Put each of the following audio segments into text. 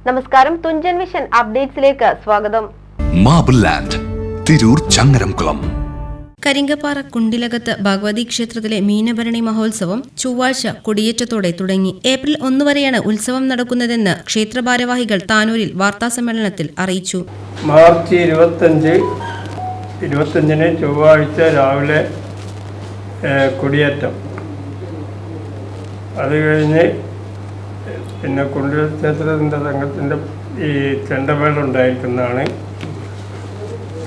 നമസ്കാരം, തുഞ്ചൻ വിഷൻ അപ്ഡേറ്റ്സിലേക്ക് സ്വാഗതം. Marble Land, Tirur Changaramkulam. കരിങ്കപ്പാറ കുണ്ടിലകത്ത് ഭഗവതി ക്ഷേത്രത്തിലെ മീനഭരണി മഹോത്സവം ചൊവ്വാഴ്ച കൊടിയേറ്റത്തോടെ തുടങ്ങി. ഏപ്രിൽ 1 വരെയാണ് ഉത്സവം നടക്കുന്നതെന്ന് ക്ഷേത്ര ഭാരവാഹികൾ താനൂരിൽ വാർത്താസമ്മേളനത്തിൽ അറിയിച്ചു. മാർച്ച് 25-ന് ചൊവ്വാഴ്ച രാവിലെ കൊടിയേറ്റം. അത് കഴിഞ്ഞ് പിന്നെ കുണ്ടില ക്ഷേത്രത്തിൻ്റെ സംഘത്തിൻ്റെ ഈ ചെണ്ടമേളം ഉണ്ടായിരിക്കുന്നതാണ്.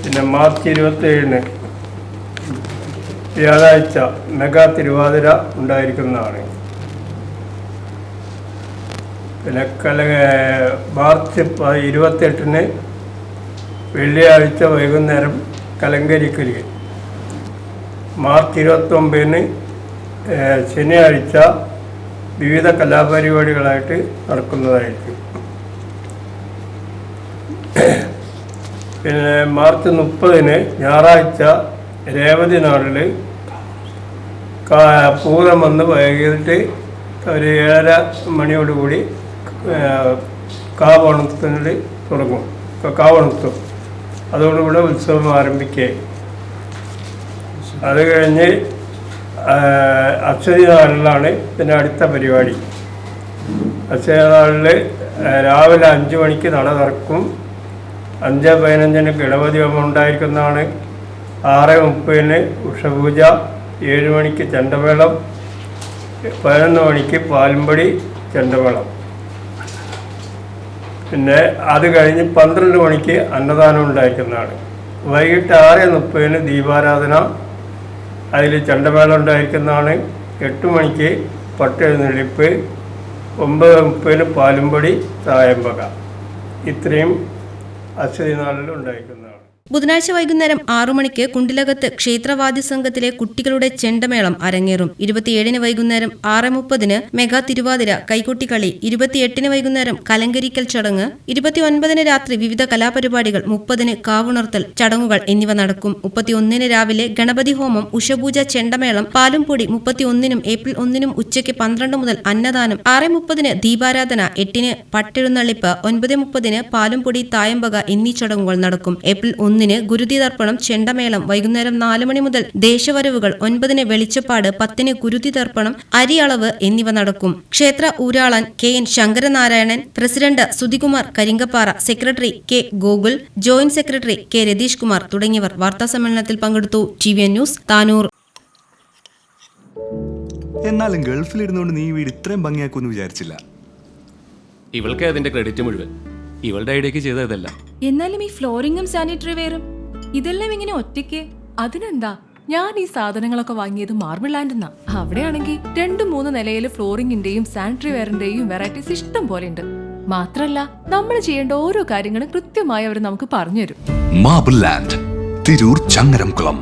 പിന്നെ മാർച്ച് 27-ന് വ്യാഴാഴ്ച മെഗാ തിരുവാതിര ഉണ്ടായിരിക്കുന്നതാണ്. പിന്നെ മാർച്ച് 28-ന് വെള്ളിയാഴ്ച വൈകുന്നേരം കലങ്കരിക്കല്. മാർച്ച് 29-ന് ശനിയാഴ്ച വിവിധ കലാപരിപാടികളായിട്ട് നടക്കുന്നതായിരിക്കും. പിന്നെ മാർച്ച് 30-ന് ഞായറാഴ്ച രേവതി നാളിൽ പൂരം വന്ന് വൈകിട്ട് ഒരു 7:30 മണിയോടുകൂടി കാവണത്തിന് തുടങ്ങും. കാവണത്തും അതോടുകൂടെ ഉത്സവം ആരംഭിക്കുക. അത് കഴിഞ്ഞ് അക്ഷയ നാളിലാണ് പിന്നെ അടുത്ത പരിപാടി. അക്ഷയ നാളിൽ രാവിലെ 5 മണിക്ക് നട തുറക്കും. 5:15-ന് ഗണപതി ഹോമം ഉണ്ടായിരിക്കുന്നതാണ്. 6:30-ന് ഉഷപൂജ, 7 മണിക്ക് ചെണ്ടമേളം, 11 മണിക്ക് പാലുംപടി ചെണ്ടമേളം. പിന്നെ അത് കഴിഞ്ഞ് 12 മണിക്ക് അന്നദാനം ഉണ്ടായിരിക്കുന്നതാണ്. വൈകിട്ട് 6:30-ന് ദീപാരാധന, അതിൽ ചെണ്ടമേളം ഉണ്ടായിരിക്കുന്നതാണ്. 8 മണിക്ക് പട്ടെഴുന്നള്ളിപ്പ്, 9:30-ന് പാലുംപടി തായമ്പക. ഇത്രയും അശ്വതി നാളിൽ ഉണ്ടായിരിക്കുന്നതാണ്. ബുധനാഴ്ച വൈകുന്നേരം 6 മണിക്ക് കുണ്ടിലകത്ത് ക്ഷേത്രവാദ്യ സംഘത്തിലെ കുട്ടികളുടെ ചെണ്ടമേളം അരങ്ങേറും. 27-ന് വൈകുന്നേരം 6:30-ന് മെഗാ തിരുവാതിര കൈകൊട്ടിക്കളി, 28-ന് വൈകുന്നേരം കലങ്കരിക്കൽ ചടങ്ങ്, 29-ന് രാത്രി വിവിധ കലാപരിപാടികൾ, 30-ന് കാവുണർത്തൽ ചടങ്ങുകൾ എന്നിവ നടക്കും. 31-ന് രാവിലെ ഗണപതി ഹോമം, ഉഷപൂജ, ചെണ്ടമേളം, പാലുംപൊടി. 31-നും ഏപ്രിൽ 1-നും ഉച്ചയ്ക്ക് 12 മുതൽ അന്നദാനം. 6:30-ന് ദീപാരാധന, 8-ന് പട്ടെഴുന്നള്ളിപ്പ്, 9:30-ന് പാലുംപൊടി, തായമ്പക എന്നീ ചടങ്ങുകൾ നടക്കും. ഏപ്രിൽ 1-ന് ഗുരുതി തർപ്പണം, ചെണ്ടമേളം. വൈകുന്നേരം 4 മണി മുതൽ ദേശവരവുകൾ. 9-ന് വെളിച്ചപ്പാട്, 10-ന് ഗുരുതി തർപ്പണം, അരിയളവ് എന്നിവ നടക്കും. ക്ഷേത്ര ഊരാളൻ KN Sankaranarayanan, president Sudhikumar Karinkappara, secretary K Gokul, joint secretary K Ratheesh Kumar തുടങ്ങിയവർ വാർത്താസമ്മേളനത്തിൽ പങ്കെടുത്തു. TVN news, Tanur. എന്നാലും ഗൾഫിലിരുന്നുകൊണ്ട് നീ വീട് ഇത്രയും ഭംഗിയാക്കുമെന്ന് വിചാരിച്ചില്ല. ഇവൾക്ക് അതിന്റെ ക്രെഡിറ്റ് മുഴുവൻ ഇവളുടെ ഐഡിയക്ക് ചെയ്തതല്ല. എന്നാലും ഈ ഫ്ലോറിംഗും സാനിറ്ററി വെയറും ഇതെല്ലാം ഇങ്ങനെ ഒറ്റയ്ക്ക്? അതിനെന്താ, ഞാൻ ഈ സാധനങ്ങളൊക്കെ വാങ്ങിയത് മാർബിൾ ലാൻഡെന്നാ. അവിടെയാണെങ്കിൽ 2-3 നിലയിൽ ഫ്ലോറിംഗിന്റെയും സാനിറ്ററി വെയറിന്റെയും വെറൈറ്റീസ് ഇഷ്ടം പോലെ ഉണ്ട്. മാത്രല്ല നമ്മൾ ചെയ്യേണ്ട ഓരോ കാര്യങ്ങളും കൃത്യമായി അവർ നമുക്ക് പറഞ്ഞുതരും. Marble Land, Tirur Changaramkulam.